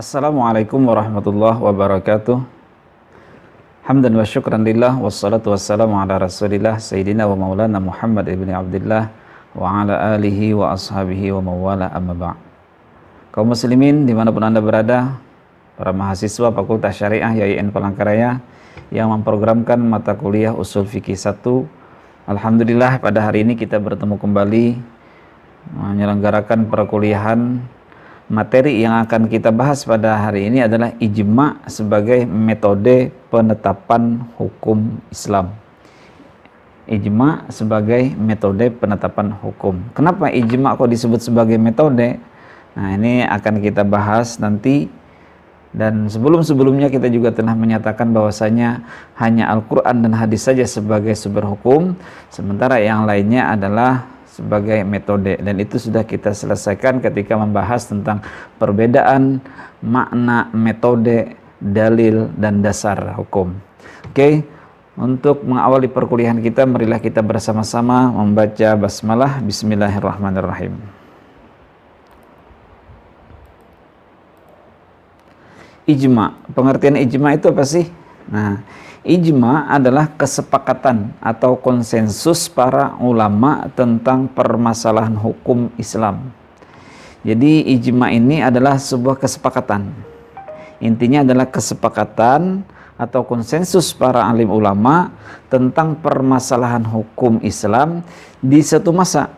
Assalamualaikum warahmatullahi wabarakatuh. Hamdan wa syukran lillah wassalatu wassalamu ala rasulillah Sayyidina wa maulana Muhammad ibn Abdullah wa ala alihi wa ashabihi wa mawala amma ba'. Kaum muslimin dimanapun anda berada, para mahasiswa Fakultas Syariah YIN Palangkaraya yang memprogramkan mata kuliah Usul Fikih 1, alhamdulillah pada hari ini kita bertemu kembali menyelenggarakan perkuliahan. Materi yang akan kita bahas pada hari ini adalah ijma sebagai metode penetapan hukum Islam. Ijma sebagai metode penetapan hukum. Kenapa ijma kok disebut sebagai metode? Nah, ini akan kita bahas nanti. Dan sebelum-sebelumnya kita juga telah menyatakan bahwasanya hanya Al-Quran dan hadis saja sebagai sumber hukum, sementara yang lainnya adalah sebagai metode, dan itu sudah kita selesaikan ketika membahas tentang perbedaan makna metode, dalil, dan dasar hukum. Oke, untuk mengawali perkuliahan kita, marilah kita bersama-sama membaca basmalah. Bismillahirrahmanirrahim. Ijma, pengertian ijma itu apa sih? Nah, ijma adalah kesepakatan atau konsensus para ulama tentang permasalahan hukum Islam. Jadi ijma ini adalah sebuah kesepakatan. Intinya adalah kesepakatan atau konsensus para alim ulama tentang permasalahan hukum Islam di satu masa.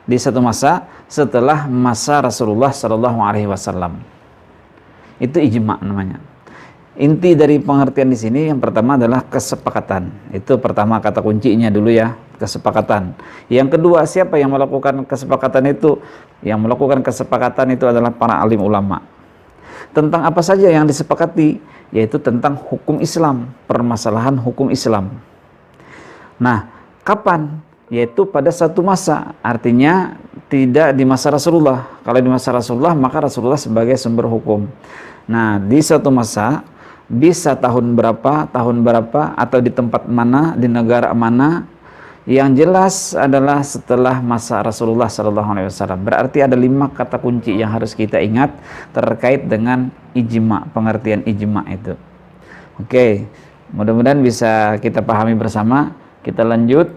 Di satu masa setelah masa Rasulullah SAW. Itu ijma namanya. Inti dari pengertian di sini yang pertama adalah kesepakatan. Itu pertama kata kuncinya dulu ya, kesepakatan. Yang kedua, siapa yang melakukan kesepakatan itu? Yang melakukan kesepakatan itu adalah para alim ulama. Tentang apa saja yang disepakati? Yaitu tentang hukum Islam, permasalahan hukum Islam. Nah, kapan? Yaitu pada satu masa. Artinya tidak di masa Rasulullah. Kalau di masa Rasulullah, maka Rasulullah sebagai sumber hukum. Nah, di suatu masa, bisa tahun berapa, atau di tempat mana, di negara mana, yang jelas adalah setelah masa Rasulullah SAW. Berarti ada 5 kata kunci yang harus kita ingat terkait dengan ijma, pengertian ijma itu. Oke, mudah-mudahan bisa kita pahami bersama. Kita lanjut.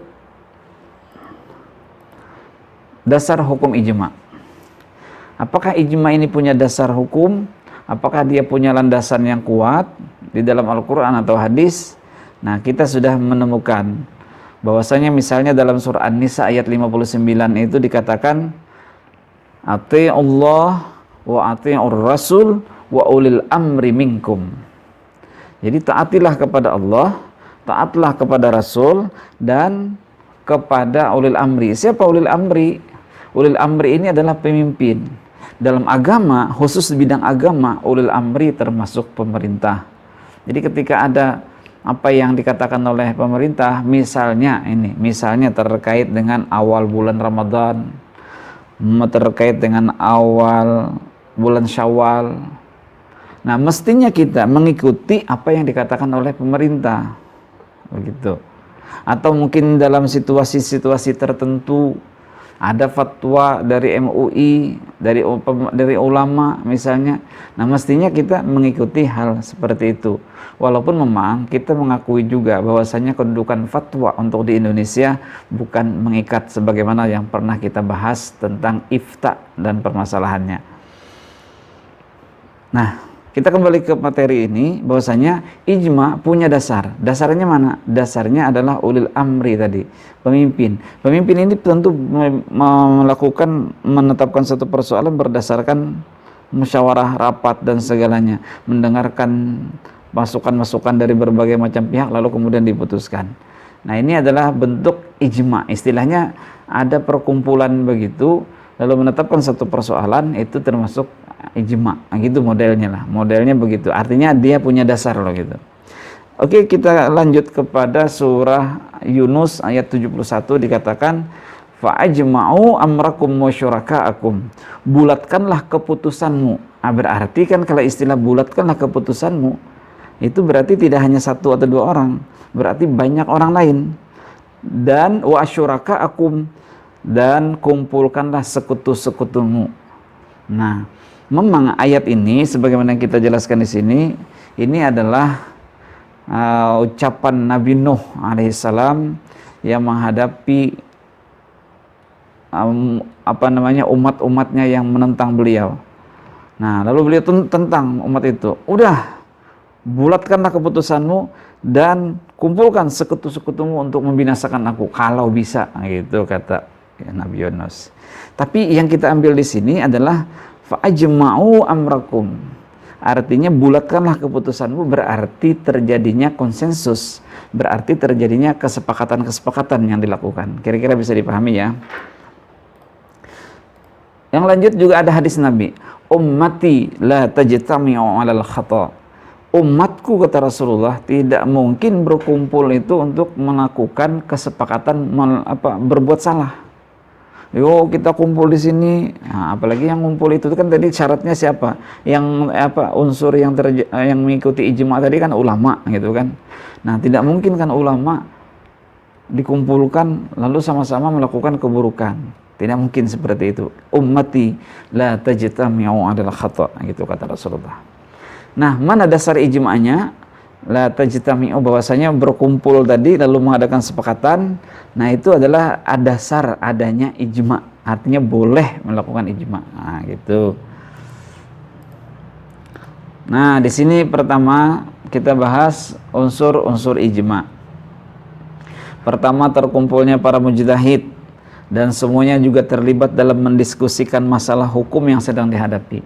Dasar hukum ijma. Apakah ijma ini punya dasar hukum? Apakah dia punya landasan yang kuat di dalam Al-Quran atau hadis? Nah, kita sudah menemukan bahwasanya misalnya dalam surah An-Nisa ayat 59 itu dikatakan Ati'ullah wa ati'ur rasul wa ulil amri minkum. Jadi taatilah kepada Allah, taatlah kepada Rasul, dan kepada ulil amri. Siapa ulil amri? Ulil amri ini adalah pemimpin. Dalam agama, khusus di bidang agama, ulil amri termasuk pemerintah. Jadi ketika ada apa yang dikatakan oleh pemerintah, misalnya terkait dengan awal bulan Ramadan, terkait dengan awal bulan Syawal. Nah, mestinya kita mengikuti apa yang dikatakan oleh pemerintah. Begitu. Atau mungkin dalam situasi-situasi tertentu ada fatwa dari MUI, dari ulama misalnya. Nah, mestinya kita mengikuti hal seperti itu. Walaupun memang kita mengakui juga bahwasanya kedudukan fatwa untuk di Indonesia bukan mengikat sebagaimana yang pernah kita bahas tentang ifta dan permasalahannya. Nah, kita kembali ke materi ini, bahwasanya ijma punya dasar. Dasarnya mana? Dasarnya adalah ulil amri tadi, pemimpin. Pemimpin ini tentu menetapkan satu persoalan berdasarkan musyawarah, rapat, dan segalanya. Mendengarkan masukan-masukan dari berbagai macam pihak, lalu kemudian diputuskan. Nah, ini adalah bentuk ijma. Istilahnya ada perkumpulan begitu, lalu menetapkan satu persoalan, itu termasuk ijma. Nah, gitu modelnya lah. Modelnya begitu. Artinya dia punya dasar loh gitu. Oke, kita lanjut kepada surah Yunus ayat 71, dikatakan fa'ajma'u amrakum wa syuraka'akum. Bulatkanlah keputusanmu. Nah, berarti kan kalau istilah bulatkanlah keputusanmu, itu berarti tidak hanya satu atau 2 orang, berarti banyak orang lain. Dan wa syuraka'akum, dan kumpulkanlah sekutu-sekutumu. Nah, Memang ayat ini sebagaimana yang kita jelaskan di sini, ini adalah ucapan Nabi Nuh alaihissalam yang menghadapi umat-umatnya yang menentang beliau. Nah, lalu beliau tentang umat itu, udah, bulatkanlah keputusanmu dan kumpulkan sekutu-sekutumu untuk membinasakan aku kalau bisa, gitu kata Nabi Yunus. Tapi yang kita ambil di sini adalah fa'ajma'u amrakum. Artinya bulatkanlah keputusanmu, berarti terjadinya konsensus, berarti terjadinya kesepakatan-kesepakatan yang dilakukan. Kira-kira bisa dipahami ya. Yang lanjut juga ada hadis Nabi, ummati la tajtami'u 'alal khata. Umatku, kata Rasulullah, tidak mungkin berkumpul itu untuk melakukan kesepakatan berbuat salah. Yo, kita kumpul di sini. Nah, apalagi yang kumpul itu kan tadi syaratnya siapa? Yang unsur yang mengikuti ijma tadi kan ulama, gitu kan. Nah, tidak mungkin kan ulama dikumpulkan lalu sama-sama melakukan keburukan. Tidak mungkin seperti itu. Ummati la tajtami'u 'alal khata, gitu kata Rasulullah. Nah, mana dasar ijma'nya? La tajtami'u, bahwasanya berkumpul tadi lalu mengadakan sepakatan. Nah, itu adalah dasar adanya ijma', artinya boleh melakukan ijma'. Nah, gitu. Nah, di sini pertama kita bahas unsur-unsur ijma'. Pertama, terkumpulnya para mujtahid dan semuanya juga terlibat dalam mendiskusikan masalah hukum yang sedang dihadapi.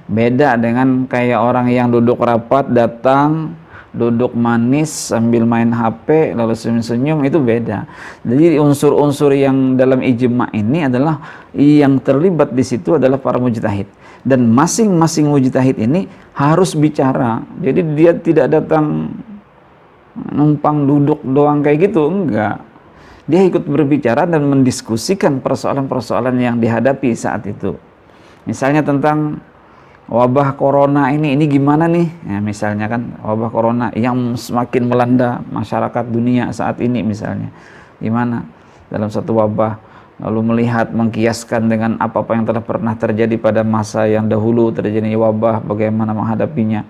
Beda dengan kayak orang yang duduk rapat, datang, duduk manis sambil main HP lalu senyum-senyum, itu beda. Jadi unsur-unsur yang dalam ijma' ini adalah yang terlibat di situ adalah para mujtahid, dan masing-masing mujtahid ini harus bicara. Jadi dia tidak datang numpang duduk doang kayak gitu, enggak. Dia ikut berbicara dan mendiskusikan persoalan-persoalan yang dihadapi saat itu. Misalnya tentang wabah corona ini gimana nih? Ya, misalnya kan wabah corona yang semakin melanda masyarakat dunia saat ini misalnya. Gimana dalam satu wabah, lalu melihat, mengkiaskan dengan apa-apa yang telah pernah terjadi pada masa yang dahulu terjadi wabah, bagaimana menghadapinya.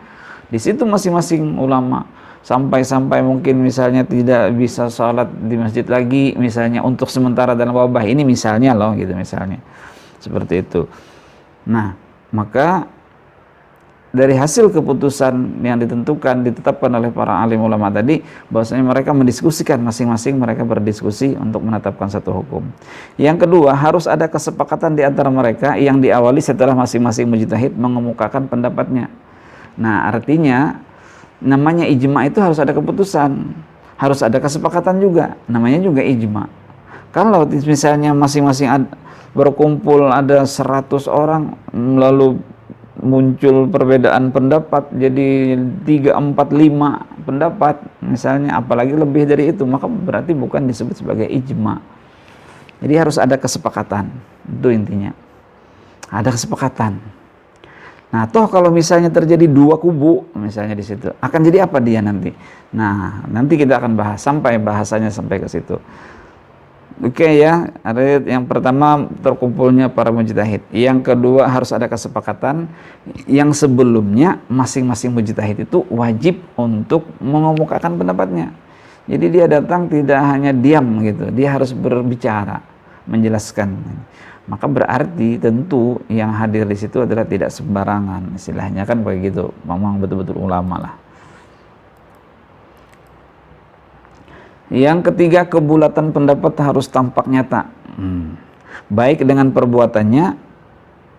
Di situ masing-masing ulama, sampai-sampai mungkin misalnya tidak bisa sholat di masjid lagi misalnya untuk sementara dalam wabah ini misalnya loh, gitu misalnya. Seperti itu. Nah, maka dari hasil keputusan yang ditetapkan oleh para alim ulama tadi, bahwasanya mereka mendiskusikan, masing-masing mereka berdiskusi untuk menetapkan satu hukum. Yang kedua, harus ada kesepakatan di antara mereka yang diawali setelah masing-masing mujtahid mengemukakan pendapatnya. Nah, artinya namanya ijma' itu harus ada keputusan, harus ada kesepakatan juga, namanya juga ijma'. Kalau misalnya masing-masing berkumpul ada 100 orang lalu muncul perbedaan pendapat jadi 3, 4, 5 pendapat misalnya, apalagi lebih dari itu, maka berarti bukan disebut sebagai ijma'. Jadi harus ada kesepakatan, itu intinya, ada kesepakatan. Nah, toh kalau misalnya terjadi 2 kubu misalnya di situ, akan jadi apa dia nanti? Nah, nanti kita akan bahas sampai bahasanya sampai ke situ. Oke ya, ada yang pertama terkumpulnya para mujtahid. Yang kedua harus ada kesepakatan. Yang sebelumnya masing-masing mujtahid itu wajib untuk mengemukakan pendapatnya. Jadi dia datang tidak hanya diam gitu, dia harus berbicara, menjelaskan. Maka berarti tentu yang hadir di situ adalah tidak sembarangan, istilahnya kan begitu. Memang betul-betul ulama lah. Yang ketiga, kebulatan pendapat harus tampak nyata, baik dengan perbuatannya,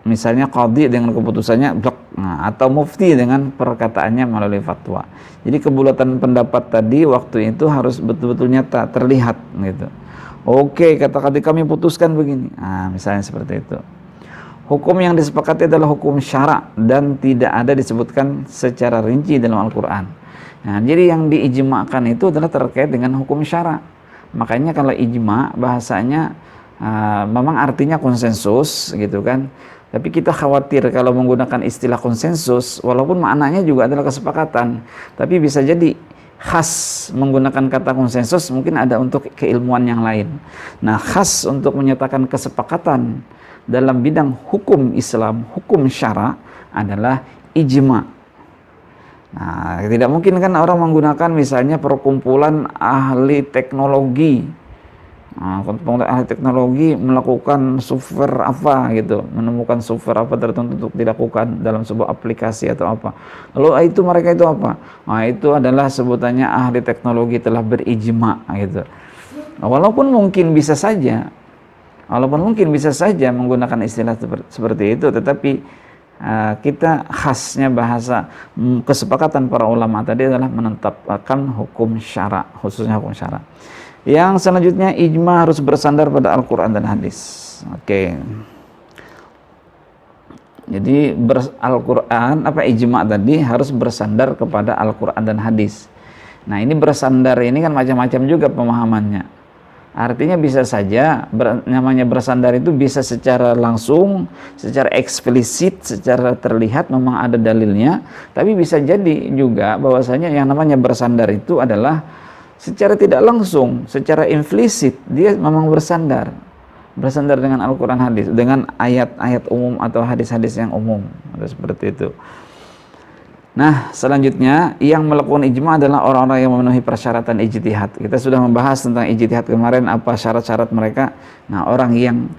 misalnya qadhi dengan keputusannya atau mufti dengan perkataannya melalui fatwa. Jadi kebulatan pendapat tadi waktu itu harus betul-betul nyata, terlihat gitu. Oke, kata qadhi kami putuskan begini, misalnya seperti itu. Hukum yang disepakati adalah hukum syara dan tidak ada disebutkan secara rinci dalam Al-Quran. Nah, jadi yang diijma'kan itu adalah terkait dengan hukum syara. Makanya kalau ijma' bahasanya memang artinya konsensus gitu kan. Tapi kita khawatir kalau menggunakan istilah konsensus, walaupun maknanya juga adalah kesepakatan, tapi bisa jadi khas menggunakan kata konsensus mungkin ada untuk keilmuan yang lain. Nah, khas untuk menyatakan kesepakatan dalam bidang hukum Islam, hukum syara, adalah ijma. Nah, tidak mungkin kan orang menggunakan misalnya perkumpulan ahli teknologi. Nah, ahli teknologi melakukan software apa gitu, menemukan software apa tertentu untuk dilakukan dalam sebuah aplikasi atau apa. Lalu itu mereka itu apa? Nah, itu adalah sebutannya ahli teknologi telah berijma gitu. Walaupun mungkin bisa saja menggunakan istilah seperti itu, tetapi kita khasnya bahasa kesepakatan para ulama tadi adalah menetapkan hukum syara, khususnya hukum syara. Yang selanjutnya, ijma harus bersandar pada Al-Quran dan hadis. Oke. Jadi Al-Quran, ijma tadi harus bersandar kepada Al-Quran dan hadis. Nah, ini bersandar ini kan macam-macam juga pemahamannya. Artinya bisa saja namanya bersandar itu bisa secara langsung, secara eksplisit, secara terlihat memang ada dalilnya, tapi bisa jadi juga bahwasanya yang namanya bersandar itu adalah secara tidak langsung, secara implisit dia memang bersandar dengan Al-Quran hadis, dengan ayat-ayat umum atau hadis-hadis yang umum, atau seperti itu. Nah, selanjutnya yang melakukan ijma adalah orang-orang yang memenuhi persyaratan ijtihad. Kita sudah membahas tentang ijtihad kemarin, apa syarat-syarat mereka. Nah, orang yang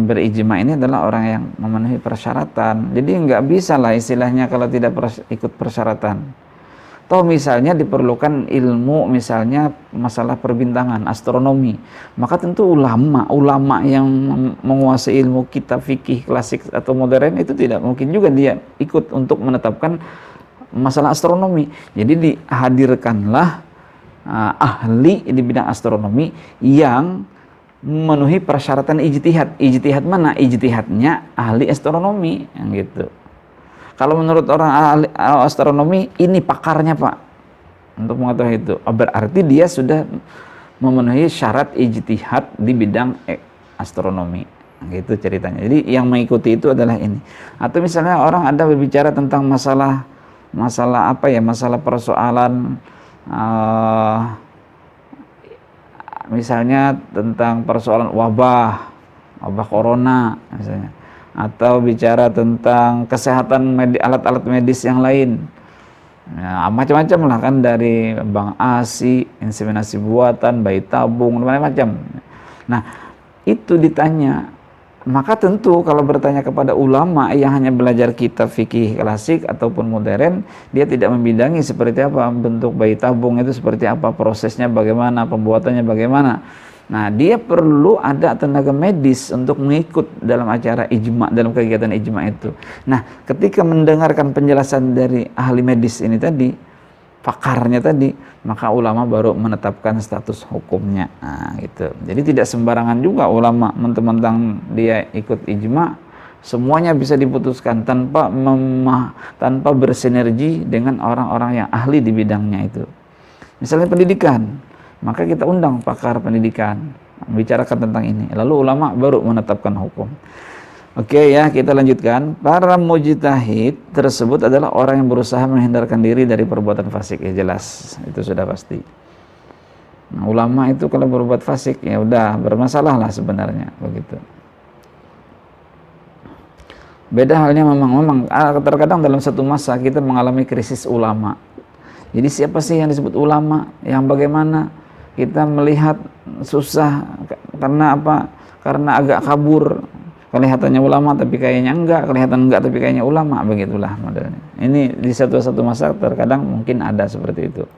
berijma ini adalah orang yang memenuhi persyaratan. Jadi nggak bisa lah istilahnya kalau tidak ikut persyaratan. Atau misalnya diperlukan ilmu, misalnya masalah perbintangan, astronomi, maka tentu ulama yang menguasai ilmu kitab fikih klasik atau modern itu tidak mungkin juga dia ikut untuk menetapkan masalah astronomi. Jadi dihadirkanlah ahli di bidang astronomi yang memenuhi persyaratan ijtihad. Ijtihad mana? Ijtihadnya ahli astronomi, yang gitu. Kalau menurut orang ahli astronomi, ini pakarnya Pak untuk mengetahui itu. Berarti dia sudah memenuhi syarat ijtihad di bidang astronomi. Gitu ceritanya. Jadi yang mengikuti itu adalah ini. Atau misalnya orang ada berbicara tentang masalah persoalan misalnya tentang persoalan wabah corona misalnya. Atau bicara tentang kesehatan alat-alat medis yang lain, ya, macam-macam lah kan, dari Bang ASI, inseminasi buatan, bayi tabung, macam-macam. Nah, itu ditanya, maka tentu kalau bertanya kepada ulama yang hanya belajar kitab fikih klasik ataupun modern, dia tidak membidangi seperti apa bentuk bayi tabung itu, seperti apa prosesnya, bagaimana pembuatannya, bagaimana. Nah, dia perlu ada tenaga medis untuk mengikut dalam acara ijma, dalam kegiatan ijma itu. Nah, ketika mendengarkan penjelasan dari ahli medis ini tadi, pakarnya tadi, maka ulama baru menetapkan status hukumnya. Nah, gitu. Jadi tidak sembarangan juga ulama mentang-mentang dia ikut ijma, semuanya bisa diputuskan tanpa bersinergi dengan orang-orang yang ahli di bidangnya itu. Misalnya pendidikan, maka kita undang pakar pendidikan membicarakan tentang ini, lalu ulama baru menetapkan hukum. Oke ya, kita lanjutkan. Para mujtahid tersebut adalah orang yang berusaha menghindarkan diri dari perbuatan fasik, ya jelas itu sudah pasti. Nah, ulama itu kalau berbuat fasik ya udah bermasalah lah sebenarnya, begitu. Beda halnya memang terkadang dalam satu masa kita mengalami krisis ulama. Jadi siapa sih yang disebut ulama, yang bagaimana? Kita melihat susah karena apa? Karena agak kabur, kelihatannya ulama tapi kayaknya enggak, kelihatan enggak tapi kayaknya ulama, begitulah modelnya. Ini di satu masa terkadang mungkin ada seperti itu.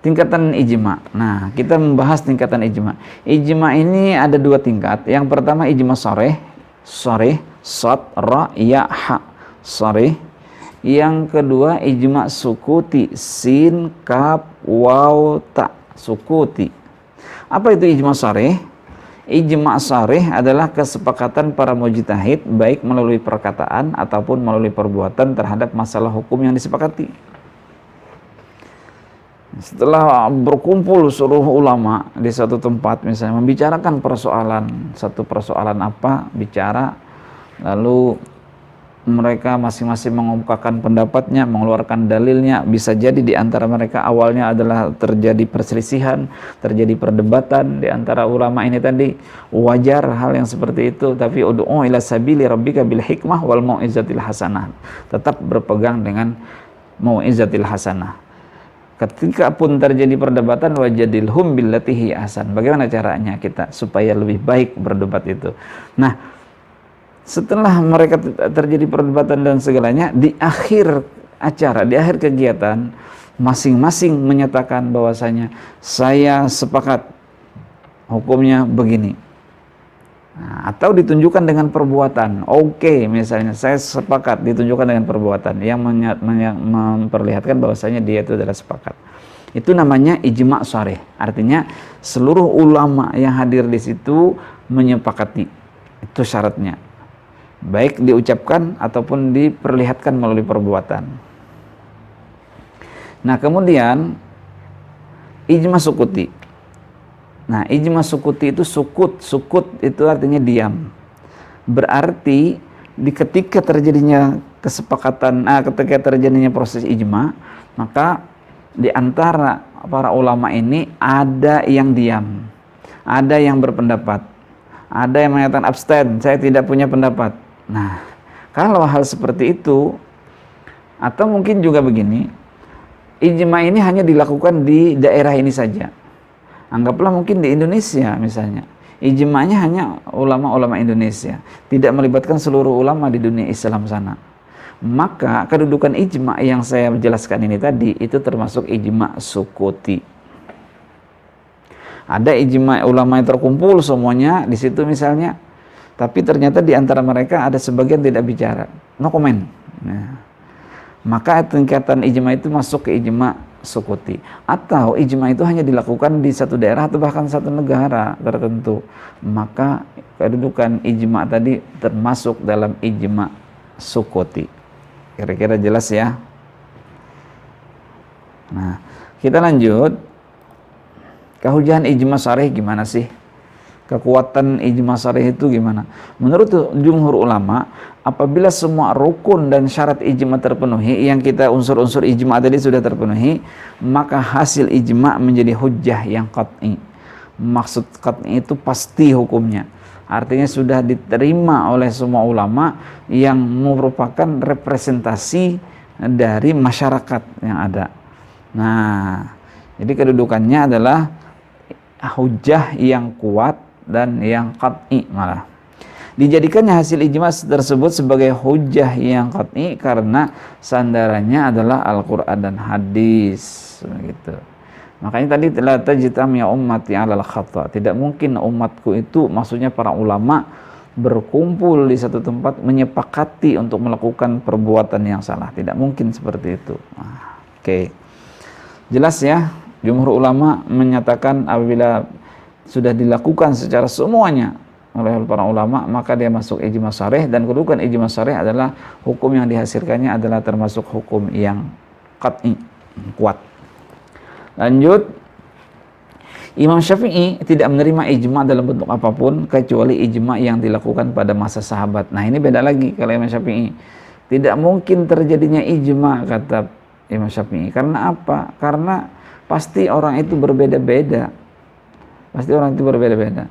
Tingkatan ijma. Nah, kita membahas tingkatan ijma. Ijma ini ada dua tingkat. Yang pertama ijma sharih, shad, ra, ya, ha, sharih. Yang kedua ijma sukuti, sin, kaf, waw, ta, sukuti. Apa itu ijma sharih? Ijma sharih adalah kesepakatan para mujtahid baik melalui perkataan ataupun melalui perbuatan terhadap masalah hukum yang disepakati. Setelah berkumpul seluruh ulama di satu tempat, misalnya membicarakan satu persoalan apa, bicara, lalu mereka masing-masing mengungkapkan pendapatnya, mengeluarkan dalilnya. Bisa jadi di antara mereka awalnya adalah terjadi perselisihan, terjadi perdebatan di antara ulama ini tadi. Wajar hal yang seperti itu, tapi ud'u ila sabili rabbika bil hikmah wal mau'izatil hasanah. Tetap berpegang dengan mau'izatil hasanah. Ketika pun terjadi perdebatan, wajadilhum billati hiya ahsan. Bagaimana caranya kita supaya lebih baik berdebat itu? Nah, setelah mereka terjadi perdebatan dan segalanya, di akhir acara, di akhir kegiatan, masing-masing menyatakan bahwasanya saya sepakat hukumnya begini. Nah, atau ditunjukkan dengan perbuatan. Oke, misalnya saya sepakat, ditunjukkan dengan perbuatan yang memperlihatkan bahwasanya dia itu adalah sepakat. Itu namanya ijma' sharih. Artinya seluruh ulama yang hadir di situ menyepakati. Itu syaratnya. Baik diucapkan ataupun diperlihatkan melalui perbuatan. Nah, kemudian ijma sukuti. Nah, ijma sukuti itu sukut itu artinya diam. Berarti ketika terjadinya kesepakatan, ketika terjadinya proses ijma, maka di antara para ulama ini ada yang diam, ada yang berpendapat, ada yang menyatakan abstain, saya tidak punya pendapat. Nah, kalau hal seperti itu, atau mungkin juga begini, ijma ini hanya dilakukan di daerah ini saja. Anggaplah mungkin di Indonesia misalnya, ijma'nya hanya ulama-ulama Indonesia, tidak melibatkan seluruh ulama di dunia Islam sana. Maka kedudukan ijma' yang saya jelaskan ini tadi, itu termasuk ijma' sukuti. Ada ijma' ulama yang terkumpul semuanya di situ misalnya, tapi ternyata di antara mereka ada sebagian tidak bicara, no comment. Nah, maka tingkatan ijma itu masuk ke ijma sukuti. Atau ijma itu hanya dilakukan di satu daerah atau bahkan satu negara tertentu, maka kedudukan ijma tadi termasuk dalam ijma sukuti. Kira-kira jelas ya? Nah, kita lanjut. Kehujahan ijma syarih gimana sih? Kekuatan ijma syarih itu gimana? Menurut jumhur ulama, apabila semua rukun dan syarat ijma terpenuhi, yang kita unsur-unsur ijma tadi sudah terpenuhi, maka hasil ijma menjadi hujjah yang qat'i. Maksud qat'i itu pasti hukumnya. Artinya sudah diterima oleh semua ulama yang merupakan representasi dari masyarakat yang ada. Nah, jadi kedudukannya adalah hujjah yang kuat dan yang qat'i malah. Dijadikannya hasil ijma tersebut sebagai hujjah yang qat'i karena sandarannya adalah Al-Qur'an dan hadis begitu. Makanya tadi la tajtam ya ummati 'alal khata'. Tidak mungkin umatku itu, maksudnya para ulama, berkumpul di satu tempat menyepakati untuk melakukan perbuatan yang salah. Tidak mungkin seperti itu. Oke. Jelas ya? Jumhur ulama menyatakan apabila sudah dilakukan secara semuanya oleh para ulama, maka dia masuk ijma syarih, dan kedudukan ijma syarih adalah hukum yang dihasilkannya adalah termasuk hukum yang qat'i, kuat. Lanjut, Imam Syafi'i tidak menerima ijma dalam bentuk apapun kecuali ijma yang dilakukan pada masa sahabat. Nah, ini beda lagi kalau Imam Syafi'i. Tidak mungkin terjadinya ijma, kata Imam Syafi'i. Karena apa? Karena pasti orang itu berbeda-beda.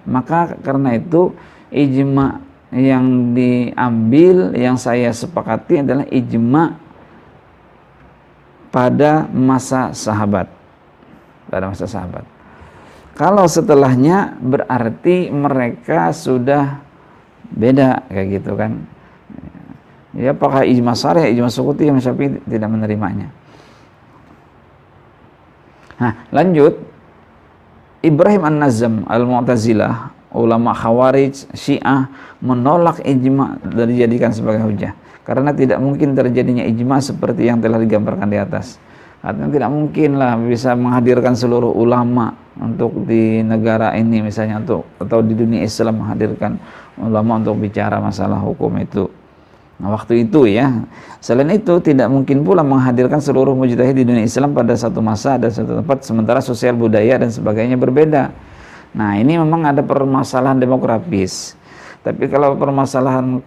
Maka karena itu ijma yang diambil, yang saya sepakati adalah ijma pada masa sahabat. Kalau setelahnya berarti mereka sudah beda kayak gitu kan. Ya, apakah ijma syarih, ijma sukuti, Imam Syafi'i tidak menerimanya. Nah, lanjut. Ibrahim An-Nazm Al-Mu'tazilah, ulama Khawarij, Syiah, menolak ijma dan dijadikan sebagai hujjah. Karena tidak mungkin terjadinya ijma seperti yang telah digambarkan di atas. Artinya tidak mungkin lah bisa menghadirkan seluruh ulama untuk di negara ini misalnya, atau di dunia Islam menghadirkan ulama untuk bicara masalah hukum itu. Nah, waktu itu ya. Selain itu tidak mungkin pula menghadirkan seluruh mujtahid di dunia Islam pada satu masa dan satu tempat, sementara sosial, budaya dan sebagainya berbeda. Nah, ini memang ada permasalahan demografis. Tapi kalau permasalahan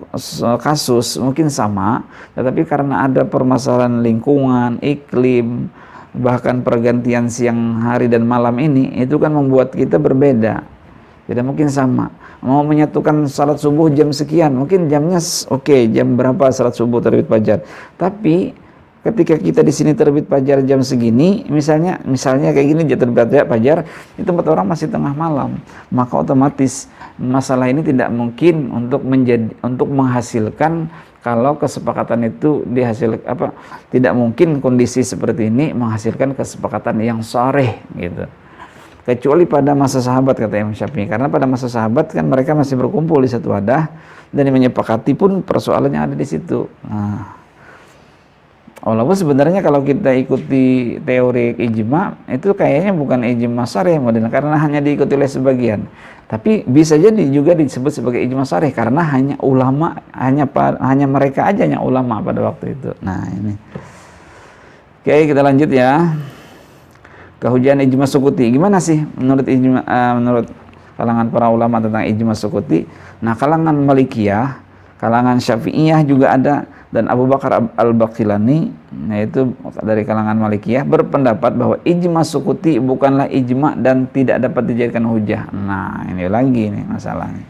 kasus mungkin sama, tetapi karena ada permasalahan lingkungan, iklim, bahkan pergantian siang hari dan malam ini, itu kan membuat kita berbeda. Tidak mungkin sama. Mau menyatukan salat subuh jam sekian, mungkin jamnya oke, jam berapa salat subuh terbit fajar. Tapi ketika kita di sini terbit fajar jam segini, misalnya kayak gini terbit fajar, di tempat orang masih tengah malam, maka otomatis masalah ini tidak mungkin untuk menghasilkan, kalau kesepakatan itu tidak mungkin kondisi seperti ini menghasilkan kesepakatan yang sharih gitu. Kecuali pada masa sahabat, kata Imam Syafi'i, karena pada masa sahabat kan mereka masih berkumpul di satu wadah dan menyepakati pun persoalannya ada di situ. Nah, walaupun sebenarnya kalau kita ikuti teori ijma, itu kayaknya bukan ijma sharih modern, karena hanya diikuti oleh sebagian. Tapi bisa jadi juga disebut sebagai ijma sharih karena hanya ulama, hanya mereka aja yang ulama pada waktu itu. Nah, ini. Oke, kita lanjut ya. Kehujahan ijma sukuti. Gimana sih menurut kalangan para ulama tentang ijma sukuti? Nah, kalangan Malikiyah, kalangan Syafi'iyah juga ada, dan Abu Bakar Al-Baqilani, yaitu dari kalangan Malikiyah, berpendapat bahwa ijma sukuti bukanlah ijma dan tidak dapat dijadikan hujah. Nah, ini lagi nih masalahnya.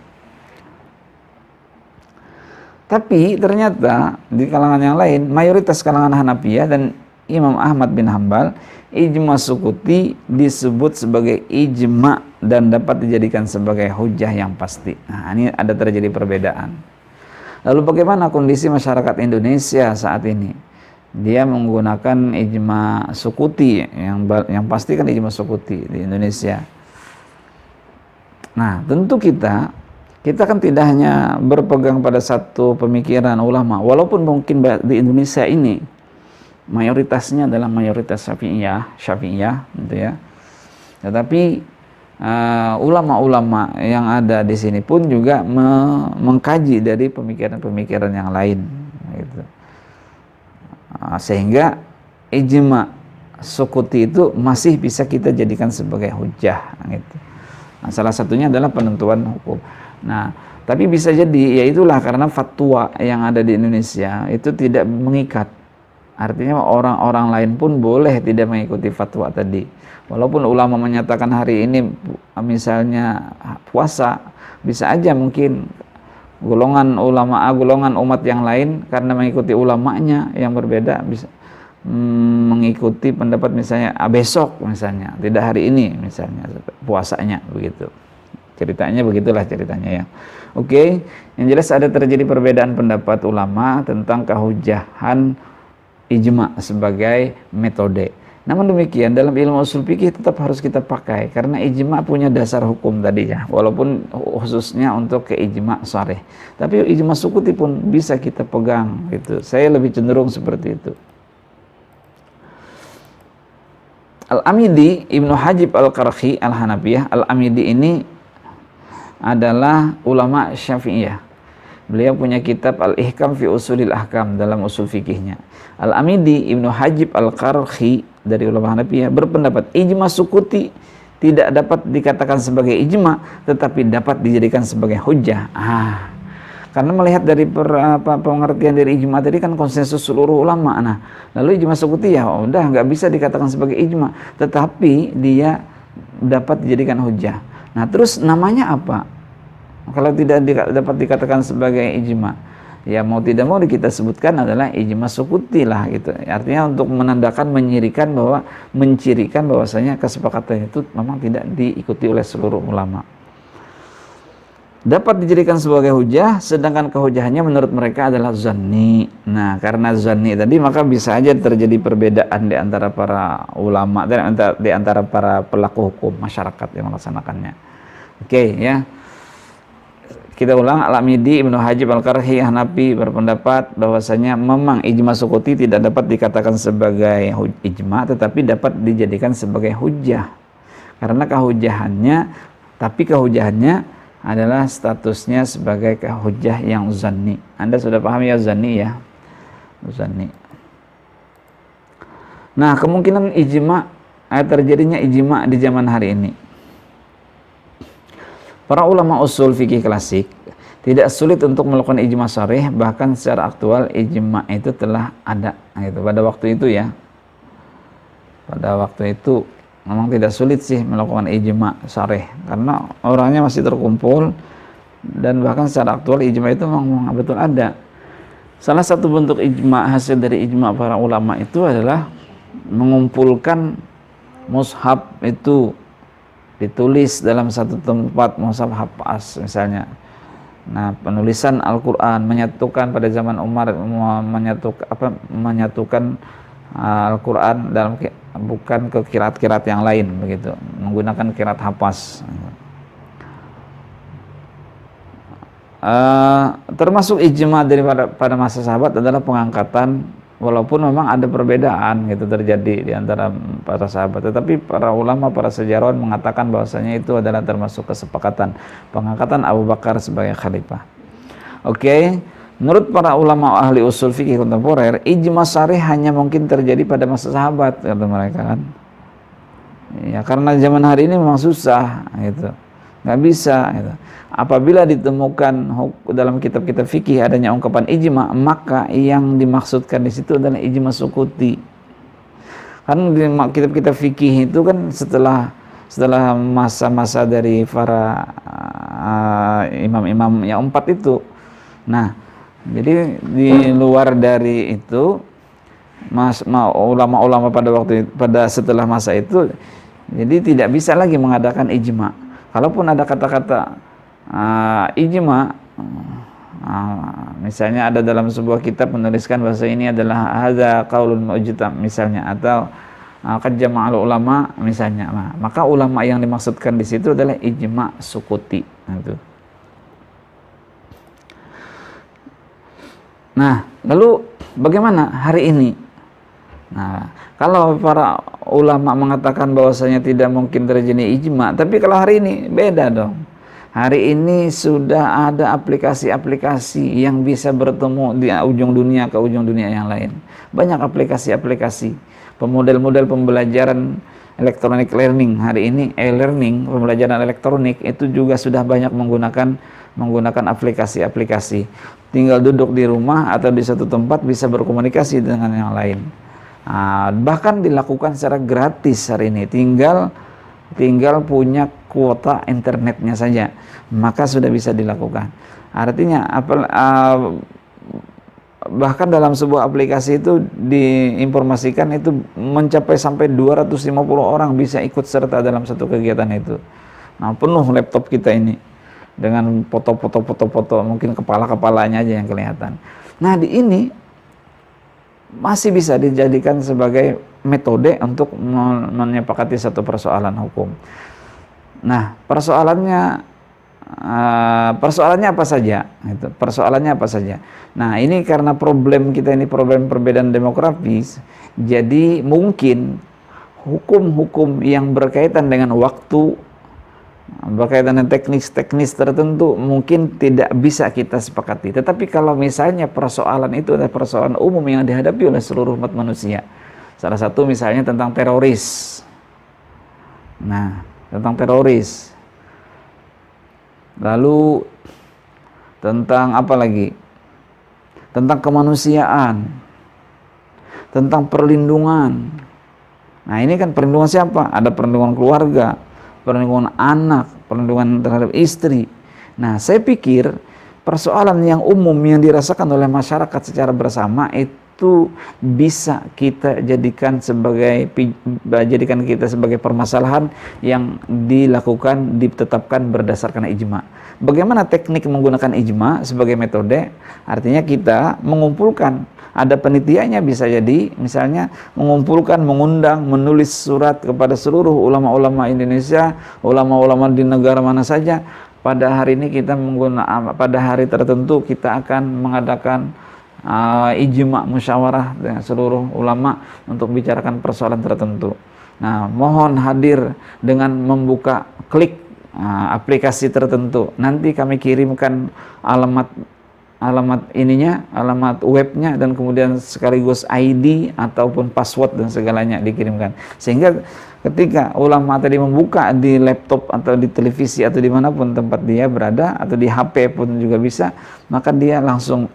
Tapi ternyata di kalangan yang lain, mayoritas kalangan Hanafiyah dan Imam Ahmad bin Hambal, ijma sukuti disebut sebagai ijma dan dapat dijadikan sebagai hujah yang pasti. Nah, ini ada terjadi perbedaan. Lalu bagaimana kondisi masyarakat Indonesia saat ini? Dia menggunakan ijma sukuti, yang pasti kan ijma sukuti di Indonesia. Nah, tentu kita kan tidak hanya berpegang pada satu pemikiran ulama, walaupun mungkin di Indonesia ini mayoritasnya adalah mayoritas Syafi'iyah gitu ya. Tetapi ulama-ulama yang ada di sini pun juga mengkaji dari pemikiran-pemikiran yang lain gitu. Sehingga ijma sukuti itu masih bisa kita jadikan sebagai hujah gitu. Nah, salah satunya adalah penentuan hukum. Nah, tapi bisa jadi ya itulah karena fatwa yang ada di Indonesia itu tidak mengikat. Artinya orang-orang lain pun boleh tidak mengikuti fatwa tadi. Walaupun ulama menyatakan hari ini misalnya puasa, bisa aja mungkin golongan umat yang lain karena mengikuti ulamanya yang berbeda bisa mengikuti pendapat misalnya besok misalnya, tidak hari ini misalnya puasanya begitu. Ceritanya begitulah ceritanya ya. Oke, yang jelas ada terjadi perbedaan pendapat ulama tentang kehujahan ijma sebagai metode. Namun demikian dalam ilmu usul fikih tetap harus kita pakai karena ijma punya dasar hukum tadi ya, walaupun khususnya untuk ke ijma sharih. Tapi ijma sukuti pun bisa kita pegang gitu. Saya lebih cenderung seperti itu. Al-Amidi Ibnu Hajib Al-Qarhi Al-Hanafiyah, Al-Amidi ini adalah ulama Syafi'iyah. Beliau punya kitab Al-Ihkam fi Usulil Ahkam dalam usul fikihnya. Al-Amidi Ibnu Hajib Al-Qarhi dari ulama Hanafiyah berpendapat ijma sukuti tidak dapat dikatakan sebagai ijma, tetapi dapat dijadikan sebagai hujjah. Karena melihat dari pengertian dari ijma tadi kan konsensus seluruh ulama. Nah, lalu ijma sukuti ya udah nggak bisa dikatakan sebagai ijma, tetapi dia dapat dijadikan hujjah. Nah, terus namanya apa? Kalau tidak dapat dikatakan sebagai ijma, ya mau tidak mau kita sebutkan adalah ijma sukuti lah gitu. Artinya untuk menandakan mencirikan bahwasanya kesepakatan itu memang tidak diikuti oleh seluruh ulama. Dapat dijadikan sebagai hujah, sedangkan kehujahannya menurut mereka adalah zanni. Nah, karena zanni tadi maka bisa aja terjadi perbedaan di antara para ulama dan di antara para pelaku hukum masyarakat yang melaksanakannya. Oke, ya. Kita ulang, Al-Amidi Ibnu Hajib Al-Qarhi Hanafi berpendapat bahwasanya memang ijma sukuti tidak dapat dikatakan sebagai ijma, tetapi dapat dijadikan sebagai hujjah. Karena kehujahannya adalah statusnya sebagai hujjah yang zanni. Anda sudah paham ya zanni ya? Zanni. Nah, kemungkinan terjadinya ijma di zaman hari ini. Para ulama usul fikih klasik Tidak sulit untuk melakukan ijma sharih, bahkan secara aktual ijma itu telah ada gitu. Pada waktu itu ya. Pada waktu itu memang tidak sulit sih melakukan ijma sharih karena orangnya masih terkumpul, dan bahkan secara aktual ijma itu memang betul ada. Salah satu bentuk ijma, hasil dari ijma para ulama itu adalah mengumpulkan mushaf itu ditulis dalam satu tempat, mushaf hafaz misalnya. Nah, penulisan Al-Qur'an menyatukan pada zaman Umar, menyatukan Al-Qur'an dalam bukan ke qiraat-qiraat yang lain begitu, menggunakan qiraat hafaz. Termasuk ijma pada masa sahabat adalah pengangkatan, walaupun memang ada perbedaan gitu terjadi di antara para sahabat, tetapi para ulama, para sejarawan mengatakan bahwasanya itu adalah termasuk kesepakatan pengangkatan Abu Bakar sebagai khalifah. Oke, menurut para ulama ahli usul fikih kontemporer, ijma sharih hanya mungkin terjadi pada masa sahabat, kata mereka kan. Ya, karena zaman hari ini memang susah gitu. Nggak bisa gitu. Apabila ditemukan dalam kitab-kitab fikih adanya ungkapan ijma, maka yang dimaksudkan di situ adalah ijma sukuti. Kan di kitab-kitab fikih itu kan setelah masa-masa dari para imam-imam yang 4 itu. Nah, jadi di luar dari itu ulama-ulama pada setelah masa itu, jadi tidak bisa lagi mengadakan ijma. Kalaupun ada kata-kata ijma, misalnya ada dalam sebuah kitab menuliskan bahasa ini adalah hadza qaulun mujtam misalnya, atau qad jama'al ulama misalnya, maka ulama yang dimaksudkan di situ adalah ijma sukuti. Nah, lalu bagaimana hari ini? Nah, kalau para ulama mengatakan bahwasanya tidak mungkin terjadi ijma, tapi kalau hari ini beda dong. Hari ini sudah ada aplikasi-aplikasi yang bisa bertemu di ujung dunia ke ujung dunia yang lain. Banyak aplikasi-aplikasi, model-model pembelajaran electronic learning hari ini, e-learning, pembelajaran elektronik itu juga sudah banyak menggunakan aplikasi-aplikasi. Tinggal duduk di rumah atau di satu tempat bisa berkomunikasi dengan yang lain. Bahkan dilakukan secara gratis hari ini, tinggal punya kuota internetnya saja, maka sudah bisa dilakukan. Artinya bahkan dalam sebuah aplikasi itu diinformasikan itu mencapai sampai 250 orang bisa ikut serta dalam satu kegiatan itu. Nah, penuh laptop kita ini dengan foto-foto, mungkin kepala-kepalanya aja yang kelihatan. Nah, di ini masih bisa dijadikan sebagai metode untuk menyepakati satu persoalan hukum. Nah, persoalannya apa saja? Gitu. Persoalannya apa saja? Nah, ini karena problem kita ini problem perbedaan demografis, jadi mungkin hukum-hukum yang berkaitan dengan waktu, berkaitan dengan teknis tertentu mungkin tidak bisa kita sepakati. Tetapi kalau misalnya persoalan itu adalah persoalan umum yang dihadapi oleh seluruh umat manusia, salah satu misalnya tentang teroris. Nah, tentang teroris. Lalu tentang apa lagi? Tentang kemanusiaan. Tentang perlindungan. Nah, ini kan perlindungan siapa? Ada perlindungan keluarga, perlindungan anak, perlindungan terhadap istri. Nah, saya pikir persoalan yang umum yang dirasakan oleh masyarakat secara bersama itu bisa kita jadikan kita sebagai permasalahan yang ditetapkan berdasarkan ijma. Bagaimana teknik menggunakan ijma sebagai metode? Artinya kita mengumpulkan, ada penelitiannya, bisa jadi misalnya mengumpulkan, mengundang, menulis surat kepada seluruh ulama-ulama Indonesia, ulama-ulama di negara mana saja. Pada hari ini pada hari tertentu kita akan mengadakan ijma musyawarah dengan seluruh ulama untuk bicarakan persoalan tertentu. Nah, mohon hadir dengan membuka klik aplikasi tertentu. Nanti kami kirimkan alamat alamat ininya, alamat webnya, dan kemudian sekaligus ID ataupun password dan segalanya dikirimkan. Sehingga ketika ulama tadi membuka di laptop atau di televisi atau dimanapun tempat dia berada, atau di HP pun juga bisa, maka dia langsung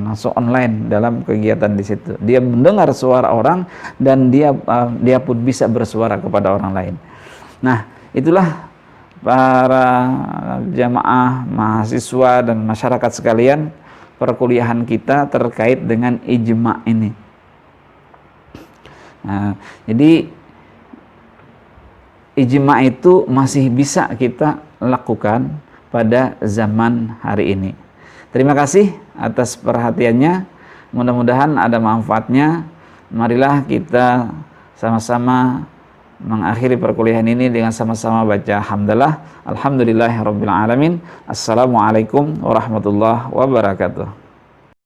langsung online dalam kegiatan di situ. Dia mendengar suara orang dan dia pun bisa bersuara kepada orang lain. Nah, itulah para jamaah, mahasiswa dan masyarakat sekalian, perkuliahan kita terkait dengan ijma ini. Nah, jadi ijma itu masih bisa kita lakukan pada zaman hari ini. Terima kasih atas perhatiannya. Mudah-mudahan ada manfaatnya. Marilah kita sama-sama mengakhiri perkuliahan ini dengan sama-sama baca hamdalah. Alhamdulillahirabbil alamin. Assalamualaikum warahmatullahi wabarakatuh.